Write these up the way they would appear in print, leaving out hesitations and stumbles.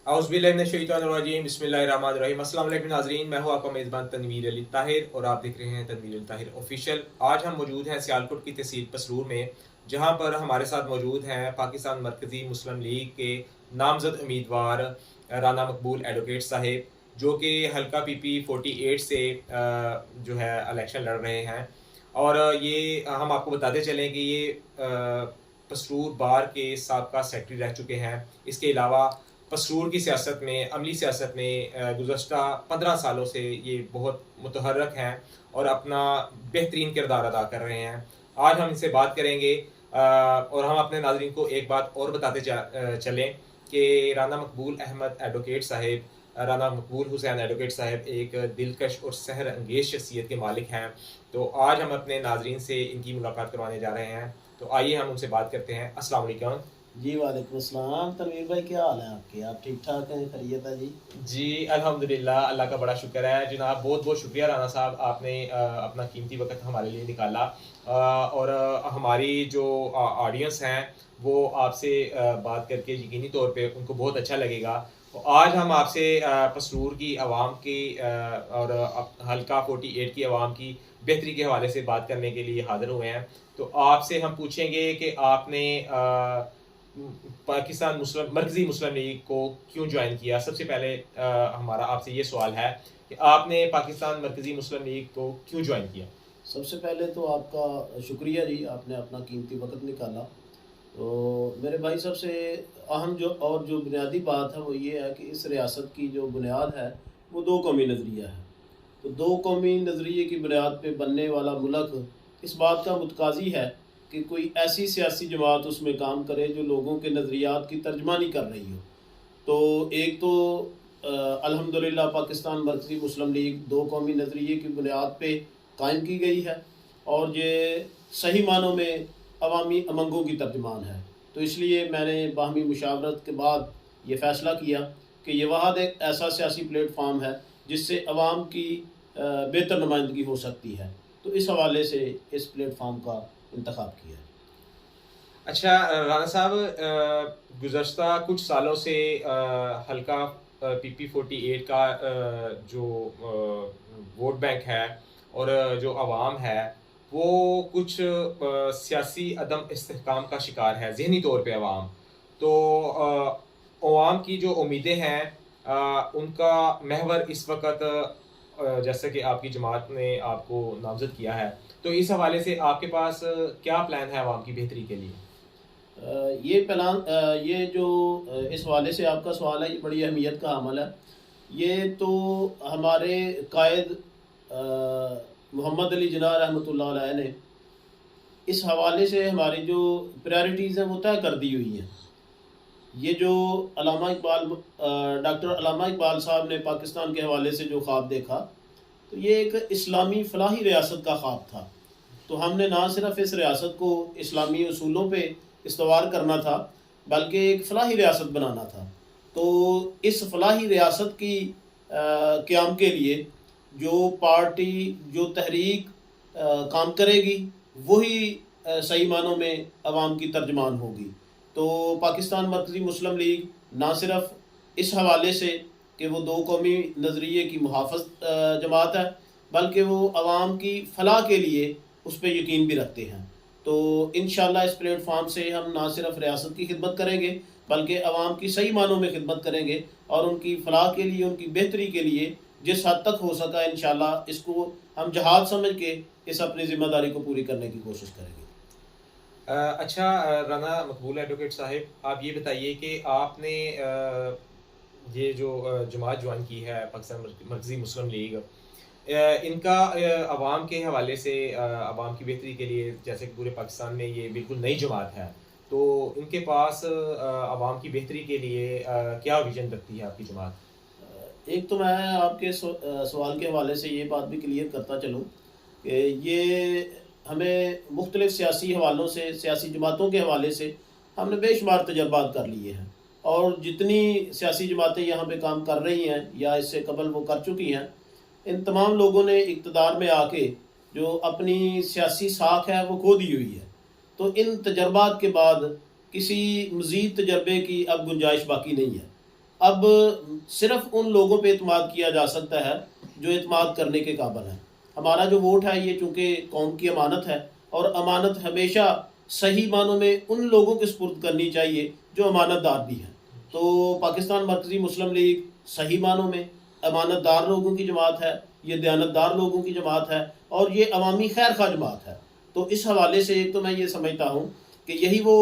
औज़ुबिल्लाहिमिनश्शैतानिर्रजीम बिस्मिल्लाहिर्रहमानिर्रहीम। अस्सलाम वालेकुम नाज़रीन, मैं हूँ आपका मेज़बान तनवीर अली ताहिर और आप देख रहे हैं तनवीर अली ताहिर ऑफिशियल। आज हम मौजूद हैं सियालकोट की तहसील पसरूर में, जहाँ पर हमारे साथ मौजूद हैं पाकिस्तान मरकज़ी मुस्लिम लीग के नामज़द उम्मीदवार राना मकबूल एडवोकेट साहिब, जो कि हल्का PP 48 से जो है इलेक्शन लड़ रहे हैं। और ये हम आपको बताते चलें कि ये पसरूर बार के साबका सेक्रेटरी रह चुके हैं। इसके अलावा पसरूर की सियासत में, अमली सियासत में गुज़श्ता 15 सालों से ये बहुत मुतहर्रक हैं और अपना बेहतरीन किरदार अदा कर रहे हैं। आज हम इनसे बात करेंगे और हम अपने नाज़रीन को एक बात और बताते चलें कि राना मकबूल अहमद एडवोकेट साहिब, राना मकबूल हुसैन एडवोकेट साहिब एक दिलकश और सहर अंगेज़ शख्सियत के मालिक हैं। तो आज हम अपने नाज़रीन से इनकी मुलाकात करवाने जा रहे हैं। तो आइए हम उनसे बात करते हैं। अस्सलाम वालेकुम। जी वालेकुम अस्सलाम। तनवीर भाई क्या हाल है आपके? आप ठीक ठाक हैं? खैरियत है जी? जी, अल्हम्दुलिल्लाह, अल्लाह का बड़ा शुक्र है जनाब। बहुत-बहुत शुक्रिया राना साहब, आपने अपना कीमती वक़्त हमारे लिए निकाला और हमारी जो ऑडियंस हैं वो आपसे बात करके यकीनी तौर पे उनको बहुत अच्छा लगेगा। तो आज हम आपसे पसरूर की आवाम की और हल्का 48 की आवाम की बेहतरी के हवाले से बात करने के लिए हाज़िर हुए हैं। तो आपसे हम पूछेंगे कि आपने पाकिस्तान मुस्लिम मरकज़ी मुस्लिम लीग को क्यों ज्वाइन किया? सबसे पहले हमारा आपसे ये सवाल है कि आपने पाकिस्तान मरकज़ी मुस्लिम लीग को क्यों ज्वाइन किया? सबसे पहले तो आपका शुक्रिया जी, आपने अपना कीमती वक़्त निकाला। तो मेरे भाई सबसे अहम जो बुनियादी बात है वो ये है कि इस रियासत की जो बुनियाद है वो दो कौमी नज़रिया है। तो दो कौमी नज़रिए की बुनियाद पे बनने वाला मुल्क इस बात का मुतकाज़ी है कि कोई ऐसी सियासी जमात उसमें काम करे जो लोगों के नज़रियात की तर्जमानी कर रही हो। तो एक तो अल्हम्दुलिल्लाह पाकिस्तान मरकज़ी मुस्लिम लीग दो कौमी नज़रिए की बुनियाद पे कायम की गई है और ये सही मानों में अवामी अमंगों की तर्जुमान है। तो इसलिए मैंने बाहमी मुशावरत के बाद ये फ़ैसला किया कि ये वाहद एक ऐसा सियासी प्लेटफार्म है जिससे अवाम की बेहतर नुमाइंदगी हो सकती है। तो इस हवाले से इस प्लेटफार्म का इंतखाब किया है। अच्छा राना साहब, गुज़श्ता कुछ सालों से हल्का PP 48 का जो वोट बैंक है और जो आवाम है, वो कुछ सियासी अदम इस्तेहकाम का शिकार है, ज़हनी तौर पे अवाम। तो अवाम की जो उम्मीदें हैं उनका महवर इस वक़्त जैसे कि आपकी जमात ने आपको नामज़द किया है, तो इस हवाले से आपके पास क्या प्लान है अवाम की बेहतरी के लिए? ये जो इस हवाले से आपका सवाल है ये बड़ी अहमियत का अमल है। ये तो हमारे कायद मोहम्मद अली जिन्ना रहमतुल्लाह अलैह ने इस हवाले से हमारी जो प्रायोरिटीज़ हैं वो तय कर दी हुई हैं। ये जो डॉक्टर अल्लामा इकबाल साहब ने पाकिस्तान के हवाले से जो ख्वाब देखा, तो ये एक इस्लामी फलाही रियासत का ख्वाब था। तो हमने ना सिर्फ इस रियासत को इस्लामी उसूलों पे इस्तवार करना था, बल्कि एक फलाही रियासत बनाना था। तो इस फलाही रियासत की क़याम के लिए जो पार्टी, जो तहरीक काम करेगी, वही सही मानों में अवाम की तर्जमान होगी। तो पाकिस्तान मरकज़ी मुस्लिम लीग ना सिर्फ इस हवाले से कि वो दो कौमी नज़रिए की मुहाफ़िज़ जमात है, बल्कि वो अवाम की फ़लाह के लिए उस पे यकीन भी रखते हैं। तो इंशाअल्लाह इस प्लेटफार्म से हम ना सिर्फ रियासत की खिदमत करेंगे, बल्कि अवाम की सही मानों में खिदमत करेंगे और उनकी फ़लाह के लिए, उनकी बेहतरी के लिए जिस हद तक हो सका इंशाअल्लाह इसको हम जहाद समझ के इस अपनी ज़िम्मेदारी को पूरी करने की कोशिश करेंगे। अच्छा राना मकबूल एडवोकेट साहिब, आप ये बताइए कि आपने ये जो जमात ज्वाइन की है पाकिस्तान मरकज़ी मुस्लिम लीग, इनका अवाम के हवाले से अवाम की बेहतरी के लिए, जैसे कि पूरे पाकिस्तान में ये बिल्कुल नई जमात है, तो इनके पास अवाम की बेहतरी के लिए क्या विज़न रखती है आपकी जमात? एक तो मैं आपके सवाल के हवाले से ये बात भी क्लियर करता चलूँ कि ये हमें मुख्तलिफ़ सियासी हवालों से, सियासी जमातों के हवाले से हमने बेशुमार तजर्बात कर लिए हैं और जितनी सियासी जमातें यहाँ पे काम कर रही हैं या इससे कबल वो कर चुकी हैं, इन तमाम लोगों ने इक़्तिदार में आके जो अपनी सियासी साख है वो खो दी हुई है। तो इन तजर्बात के बाद किसी मज़ीद तजर्बे की अब गुंजाइश बाकी नहीं है। अब सिर्फ उन लोगों पे एतमाद किया जा सकता है जो एतमाद करने के काबिल हैं। हमारा जो वोट है ये चूँकि कौम की अमानत है, और अमानत हमेशा सही मानों में उन लोगों के सुपुर्द करनी चाहिए जो अमानतदार भी हैं। तो पाकिस्तान मरकज़ी मुस्लिम लीग सही मानों में अमानतदार लोगों की जमात है, ये दयानतदार लोगों की जमात है, और ये अवामी खैर खा जमात है। तो इस हवाले से एक तो मैं ये समझता हूँ कि यही वो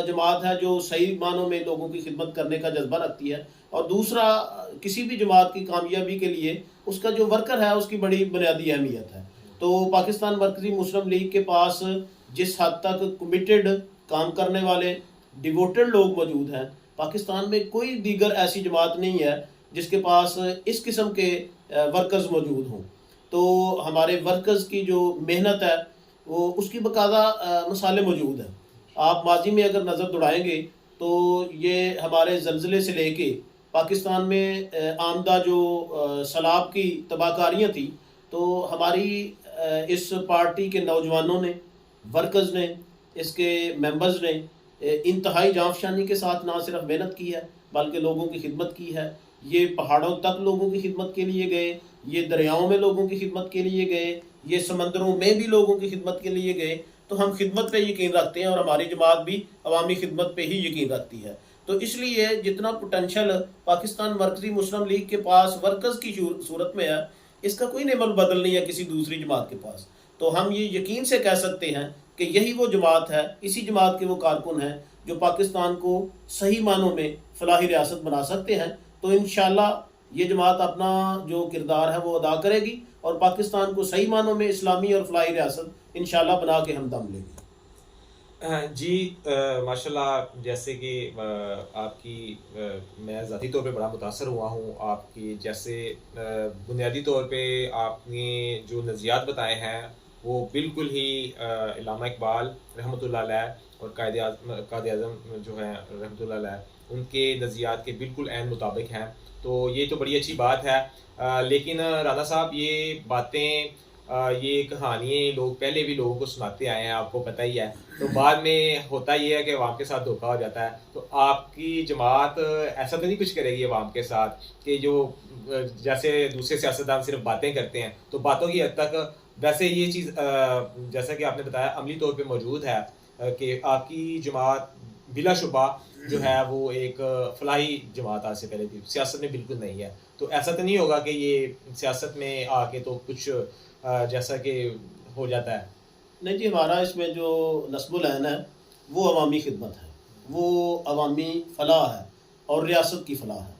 जमात है जो सही मानों में लोगों की खिदमत करने का जज्बा रखती है, और दूसरा किसी भी जमात की कामयाबी के लिए उसका जो वर्कर है उसकी बड़ी बुनियादी अहमियत है। तो पाकिस्तान मरकज़ी मुस्लिम लीग के पास जिस हद तक कमिटेड काम करने वाले डिवोटेड लोग मौजूद हैं, पाकिस्तान में कोई दीगर ऐसी जमात नहीं है जिसके पास इस किस्म के वर्कर्स मौजूद हों। तो हमारे वर्कर्स की जो मेहनत है वो उसकी बाकायदा मिसालें मौजूद हैं। आप माजी में अगर नज़र दौड़ाएंगे तो ये हमारे ज़लज़ले से लेके पाकिस्तान में आमदा जो सैलाब की तबाहकारियाँ थी, तो हमारी इस पार्टी के नौजवानों ने, वर्कर्स ने, इसके मेंबर्स ने इंतहाई जांफशानी के साथ ना सिर्फ मेहनत की है बल्कि लोगों की खिदमत की है। ये पहाड़ों तक लोगों की खिदमत के लिए गए, ये दरियाओं में लोगों की खिदमत के लिए गए, ये समंदरों में भी लोगों की खिदमत के लिए गए। तो हम खिदमत पे यकीन रखते हैं और हमारी जमात भी अवामी खिदमत पे ही यकीन रखती है। तो इसलिए जितना पोटेंशल पाकिस्तान मरकज़ी मुस्लिम लीग के पास वर्कर्स की सूरत में है, इसका कोई नेमल बदल नहीं है किसी दूसरी जमात के पास। तो हम ये यकीन से कह सकते हैं कि यही वो जमात है, इसी जमात के वो कारकुन हैं जो पाकिस्तान को सही मानों में फलाही रियासत बना सकते हैं। तो इंशाअल्लाह ये जमात अपना जो किरदार है वो अदा करेगी और पाकिस्तान को सही मानों में इस्लामी और फलाही रियासत इंशाअल्लाह बना के हम दम लेंगे। जी माशाल्लाह, जैसे कि आपकी मैं ज़ाती तौर पे बड़ा मुतासर हुआ हूँ आपकी, जैसे बुनियादी तौर पे आपने जो नज़रियात बताए हैं वो बिल्कुल ही इल्लामा इकबाल रहमतुल्लाह अलैह और कायद आज़म जो हैं रहमतुल्लाह अलैह उनके नज़रियात के बिल्कुल ऐन मुताबिक हैं। तो ये तो बड़ी अच्छी बात है। लेकिन राना साहब, ये बातें ये कहानियाँ लोग पहले भी लोगों को सुनाते आए हैं, आपको पता ही है। तो बाद में होता ये है कि अवाम के साथ धोखा हो जाता है। तो आपकी जमात ऐसा तो नहीं कुछ करेगी अवाम के साथ कि जो जैसे दूसरे सियासतदान सिर्फ बातें करते हैं, तो बातों की हद तक वैसे ये चीज़ जैसा कि आपने बताया अमली तौर पे मौजूद है कि आपकी जमात बिलाशुबा जो है वो एक फलाही जमात आज से पहले थी, सियासत में बिल्कुल नहीं है। तो ऐसा तो नहीं होगा कि ये सियासत में आके तो कुछ जैसा कि हो जाता है? नहीं जी, हमारा इसमें जो नस्बुल ऐन है वो अवामी खिदमत है, वो अवामी फलाह है और रियासत की फलाह है।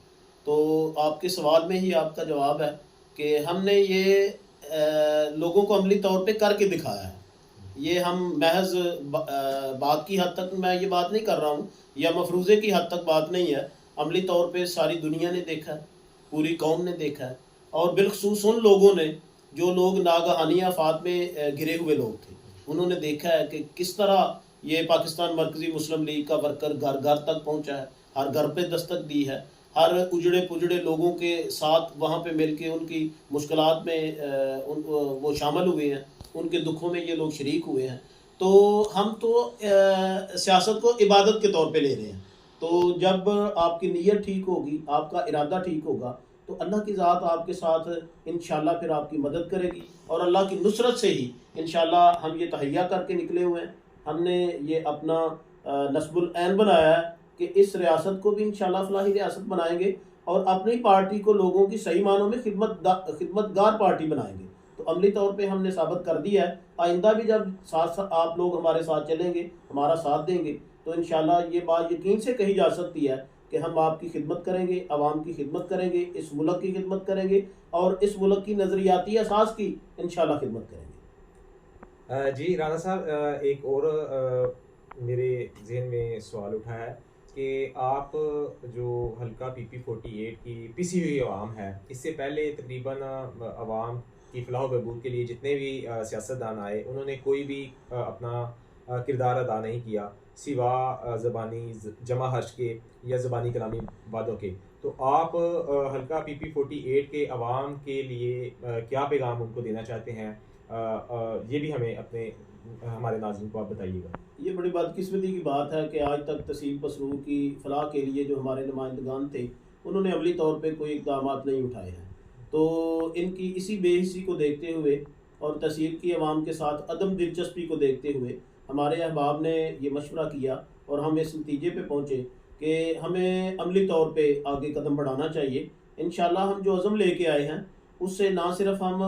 तो आपके सवाल में ही आपका जवाब है कि हमने ये लोगों को अमली तौर पे करके दिखाया है। ये हम महज बात की हद तक मैं ये बात नहीं कर रहा हूँ, या मफरूज़े की हद तक बात नहीं है। अमली तौर पे सारी दुनिया ने देखा है, पूरी कौम ने देखा है, और बिलखसूस उन लोगों ने जो लोग नागहानी आफात में घिरे हुए लोग थे, उन्होंने देखा है कि किस तरह ये पाकिस्तान मरकज़ी मुस्लिम लीग का वर्कर घर घर तक पहुँचा है, हर घर पे दस्तक दी है, हर उजड़े पुजड़े लोगों के साथ वहाँ पे मिल के उनकी मुश्किलात में वो शामिल हुए हैं, उनके दुखों में ये लोग शरीक हुए हैं। तो हम तो सियासत को इबादत के तौर पे ले रहे हैं। तो जब आपकी नीयत ठीक होगी, आपका इरादा ठीक होगा, तो अल्लाह की ज़ात आपके साथ इंशाअल्लाह फिर आपकी मदद करेगी, और अल्लाह की नुसरत से ही इंशाअल्लाह हम ये तहैया करके निकले हुए हैं। हमने ये अपना नस्बुल ऐन बनाया है कि इस रियासत को भी इंशाअल्लाह फलाही रियासत बनाएंगे और अपनी पार्टी को लोगों की सही मानों में खिदमतगार पार्टी बनाएंगे। तो अमली तौर पे हमने साबित कर दिया है। आइंदा भी जब साथ आप लोग हमारे साथ चलेंगे, हमारा साथ देंगे, तो इंशाअल्लाह ये बात यकीन से कही जा सकती है कि हम आपकी खिदमत करेंगे, आवाम की खिदमत करेंगे, इस मुल्क की खिदमत करेंगे और इस मुल्क की नज़रियाती असास की इंशाअल्लाह खिदमत करेंगे। जी राना साहब, एक और मेरे जहन में सवाल उठा है कि आप जो हल्का PP48 की पिसी हुई अवाम है, इससे पहले तकरीबन अवाम की फलाह व बहबूद के लिए जितने भी सियासतदान आए, उन्होंने कोई भी अपना किरदार अदा नहीं किया सिवा ज़बानी जमा हर्ष के या ज़बानी कलामी वादों के। तो आप हल्का PP48 के अवाम के लिए क्या पैगाम उनको देना चाहते हैं? ये भी हमें हमारे नाज़रीन को आप बताइएगा। ये बड़ी बदकिस्मती की बात है कि आज तक तहसील पसरूर की फलाह के लिए जो हमारे नुमाइंदगान थे उन्होंने अमली तौर पे कोई इक़दाम नहीं उठाए हैं। तो इनकी इसी बेहिसी को देखते हुए और तहसील की आवाम के साथ अदम दिलचस्पी को देखते हुए हमारे अहबाब ने ये मशवरा किया और हम इस नतीजे पे पहुँचे कि हमें अमली तौर पे आगे कदम बढ़ाना चाहिए। इंशाल्लाह हम जो अज़म लेके आए हैं उससे ना सिर्फ हम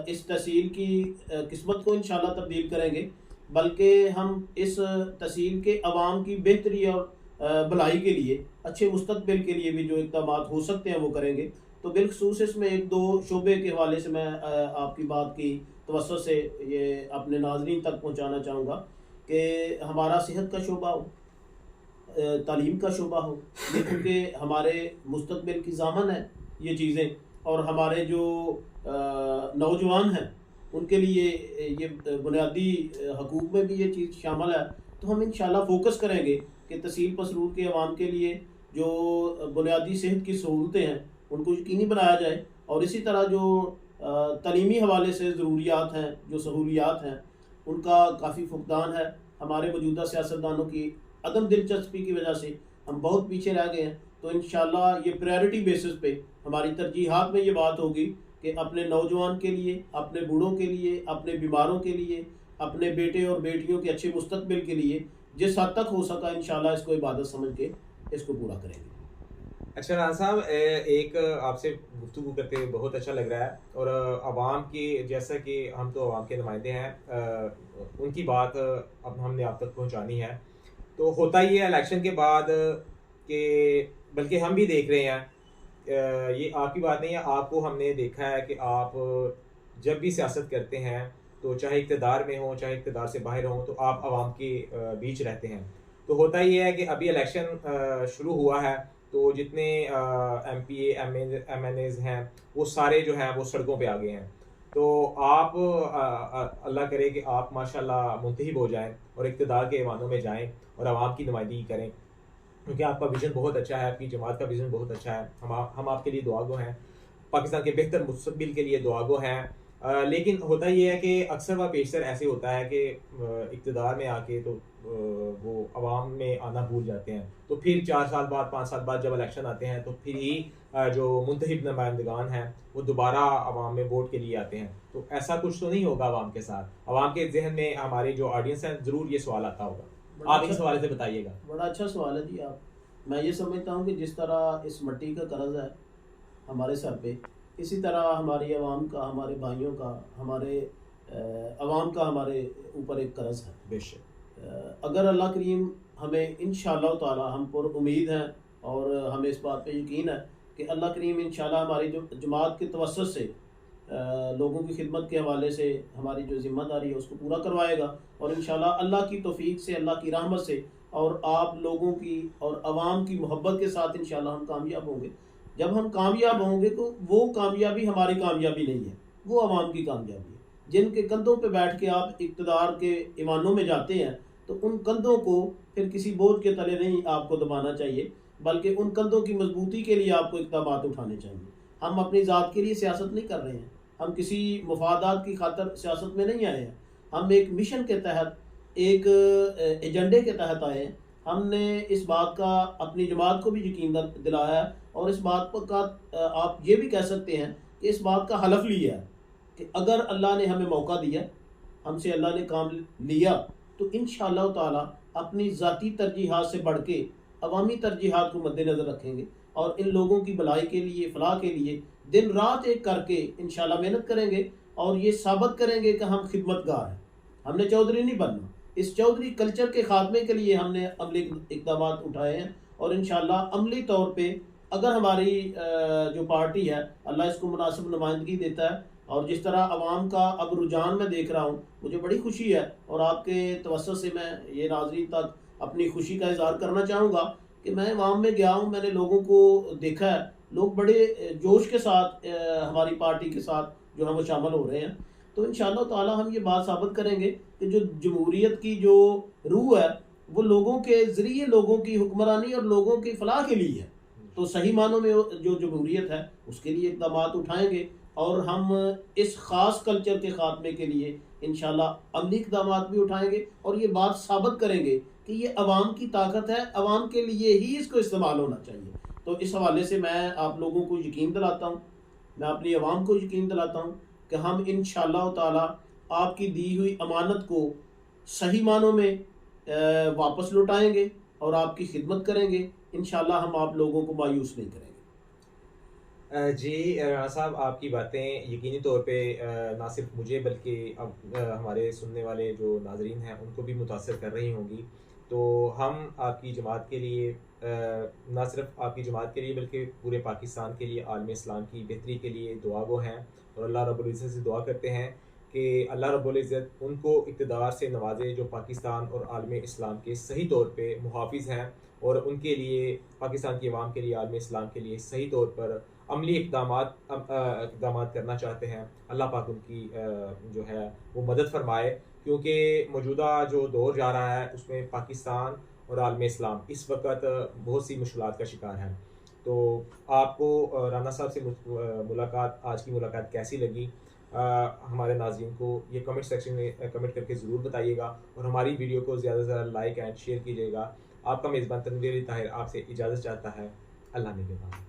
इस तहसील की किस्मत को इंशाल्लाह तब्दील करेंगे, बल्कि हम इस तहसील के अवाम की बेहतरी और भलाई के लिए, अच्छे मुस्तकबिल के लिए भी जो इक़दाम हो सकते हैं वो करेंगे। तो बिलखसूस इसमें एक दो शोबे के हवाले से मैं आपकी बात की तवज्जो से ये अपने नाज़रीन तक पहुँचाना चाहूँगा कि हमारा सेहत का शोबा हो, तालीम का शोबा हो, ये क्योंकि हमारे मुस्तकबिल की ज़ामन है ये चीज़ें, और हमारे जो नौजवान हैं उनके लिए ये बुनियादी हकूक़ में भी ये चीज़ शामिल है। तो हम इंशाल्लाह फोकस करेंगे कि तहसील पसरूर के अवाम के लिए जो बुनियादी सेहत की सहूलतें हैं उनको यकीनी बनाया जाए, और इसी तरह जो तालीमी हवाले से ज़रूरियात हैं, जो सहूलियात हैं, उनका काफ़ी फुकदान है। हमारे मौजूदा सियासतदानों की अदम दिलचस्पी की वजह से हम बहुत पीछे रह गए हैं। तो इंशाल्लाह ये प्रायोरिटी बेसिस पे हमारी तरजीहात में ये बात होगी कि अपने नौजवान के लिए, अपने बूढ़ों के लिए, अपने बीमारों के लिए, अपने बेटे और बेटियों के अच्छे मुस्तकबिल के लिए जिस हद तक हो सका इंशाल्लाह इसको इबादत समझ के इसको पूरा करेंगे। अच्छा राना साहब, एक आपसे गुफ्तगू करते हुए बहुत अच्छा लग रहा है, और आवाम की, जैसा कि हम तो आवाम के नुमाइंदे हैं, उनकी बात अब हमने आप तक पहुंचानी है। तो होता ही है इलेक्शन के बाद कि, बल्कि हम भी देख रहे हैं, ये आपकी बात नहीं है, आपको हमने देखा है कि आप जब भी सियासत करते हैं तो चाहे इक़्तिदार में हो चाहे इक़्तिदार से बाहर हो, तो आप आवाम के बीच रहते हैं। तो होता ही है कि अभी इलेक्शन शुरू हुआ है, तो जितने MPA MNAs हैं वो सारे जो हैं वो सड़कों पे आ गए हैं। तो आप अल्लाह करे कि आप माशाल्लाह मुंतखब हो जाएं और इक़्तिदार के ऐवानों में जाएं और आवाम की नुमाइंदगी करें, क्योंकि आपका विज़न बहुत अच्छा है, आपकी जमात का विज़न बहुत अच्छा है। हम आपके लिए दुआगो हैं, पाकिस्तान के बेहतर मुस्तकबिल के लिए दुआगो हैं। लेकिन होता ये है कि अक्सर व पेशतर ऐसे होता है कि इक़्तिदार में आके तो वो अवाम में आना भूल जाते हैं। तो फिर 4 साल बाद 5 साल बाद जब इलेक्शन आते हैं तो फिर ही जो मुंतखब नुमाइंदगान हैं वो दोबारा अवाम में वोट के लिए आते हैं। तो ऐसा कुछ तो नहीं होगा अवाम के साथ? अवाम के जहन में, हमारी जो ऑडियंस है, ज़रूर ये सवाल आता होगा। आप इस हवाले से बताइएगा। बड़ा अच्छा सवाल है जी आप। मैं ये समझता हूँ कि जिस तरह इस मिट्टी का कर्ज है हमारे सर पे, इसी तरह हमारी आवाम का, हमारे भाइयों का, हमारे अवाम का हमारे ऊपर एक कर्ज है। बेशक अगर अल्लाह करीम हमें इंशाअल्लाह ताला, हम पर उम्मीद हैं और हमें इस बात पे यकीन है कि अल्लाह करीम इंशाअल्लाह हमारी जो जमात के तवस्सुत से लोगों की खिदमत के हवाले से हमारी जो ज़िम्मेदारी है उसको पूरा करवाएगा, और इंशाअल्लाह अल्लाह की तौफीक से, अल्लाह की रहमत से और आप लोगों की और आवाम की मोहब्बत के साथ इंशाअल्लाह हम कामयाब होंगे। जब हम कामयाब होंगे तो वो कामयाबी हमारी कामयाबी नहीं है, वो आवाम की कामयाबी है। जिनके कंधों पे बैठ के आप इक़्तिदार के ईवानों में जाते हैं तो उन कंधों को फिर किसी बोझ के तले नहीं आपको दबाना चाहिए, बल्कि उन कंधों की मजबूती के लिए आपको इक़दामात उठाने चाहिए। हम अपनी ज़ात के लिए सियासत नहीं कर रहे हैं, हम किसी मफादात की खातर सियासत में नहीं आए हैं। हम एक मिशन के तहत, एक एजेंडे के तहत आए हैं। हमने इस बात का अपनी जमात को भी यकीन दिलाया है, और इस बात पर का आप ये भी कह सकते हैं कि इस बात का हलफ लिया है कि अगर अल्लाह ने हमें मौका दिया, हमसे अल्लाह ने काम लिया, तो इंशाअल्लाह ताला अपनी ज़ाती तरजीहात से बढ़ के अवामी तरजीहात को मद्देनज़र रखेंगे और इन लोगों की भलाई के लिए, फलाह के लिए दिन रात एक करके इंशाअल्लाह मेहनत करेंगे और ये साबित करेंगे कि हम खिदमतगार हैं। हमने चौधरी नहीं बनना। इस चौधरी कल्चर के खात्मे के लिए हमने अमली इक़दाम उठाए हैं, और इंशाअल्लाह अमली तौर पे अगर हमारी जो पार्टी है, अल्लाह इसको मुनासिब नुमाइंदगी देता है, और जिस तरह आवाम का अब रुझान मैं देख रहा हूँ, मुझे बड़ी खुशी है, और आपके तवज्जुह से मैं ये नाज़रीन तक अपनी खुशी का इज़हार करना चाहूँगा कि मैं आवाम में गया हूँ, मैंने लोगों को देखा है, लोग बड़े जोश के साथ हमारी पार्टी के साथ जो है वो शामिल हो रहे हैं। तो इंशाअल्लाह ताला हम ये बात साबित करेंगे कि जो जमहूरियत की जो रूह है वो लोगों के ज़रिए लोगों की हुक्मरानी और लोगों की फलाह के लिए है। तो सही मानों में जो जमहूरियत है उसके लिए इक़दाम उठाएंगे, और हम इस ख़ास कल्चर के ख़ात्मे के लिए इंशाअल्लाह अमली इक़दाम भी उठाएंगे, और ये बात साबित करेंगे कि ये अवाम की ताकत है, अवाम के लिए ही इसको इस्तेमाल होना चाहिए। तो इस हवाले से मैं आप लोगों को यकीन दिलाता हूँ, मैं अपनी आवाम को यकीन दिलाता हूँ कि हम इंशाअल्लाह ताला आपकी दी हुई अमानत को सही मानों में वापस लौटाएंगे और आपकी खिदमत करेंगे। इंशाअल्लाह हम आप लोगों को मायूस नहीं करेंगे। जी राना साहब, आपकी बातें यकीनी तौर पे ना सिर्फ मुझे बल्कि अब हमारे सुनने वाले जो नाज़रीन हैं उनको भी मुतासर कर रही होंगी। तो हम आपकी जमात के लिए ना सिर्फ आपकी जमात के लिए बल्कि पूरे पाकिस्तान के लिए, आलम इस्लाम की बेहतरी के लिए दुआगो हैं और अल्लाह रब्बुल इज़्ज़त से दुआ करते हैं कि अल्लाह रब्बुल इज़्ज़त उनको इक़्तिदार से नवाज़े जो पाकिस्तान और आलम इस्लाम के सही तौर पे मुहाफ़िज़ हैं और उनके लिए, पाकिस्तान की अवाम के लिए, आलम इस्लाम के लिए सही तौर पर अमली इक़दामात करना चाहते हैं। अल्लाह पाक उनकी जो है वो मदद फ़रमाए, क्योंकि मौजूदा जो दौर जा रहा है उसमें पाकिस्तान और आलम इस्लाम इस वक़्त बहुत सी मुश्किलात का शिकार है। तो आपको राना साहब से मुलाकात, आज की मुलाकात कैसी लगी? हमारे नाज़रीन को ये कमेंट सेक्शन में कमेंट करके ज़रूर बताइएगा और हमारी वीडियो को ज़्यादा से ज़्यादा लाइक एंड शेयर कीजिएगा। आपका मेज़बान तनवीर अली ताहिर आपसे इजाज़त चाहता है। अल्लाह निगहबान।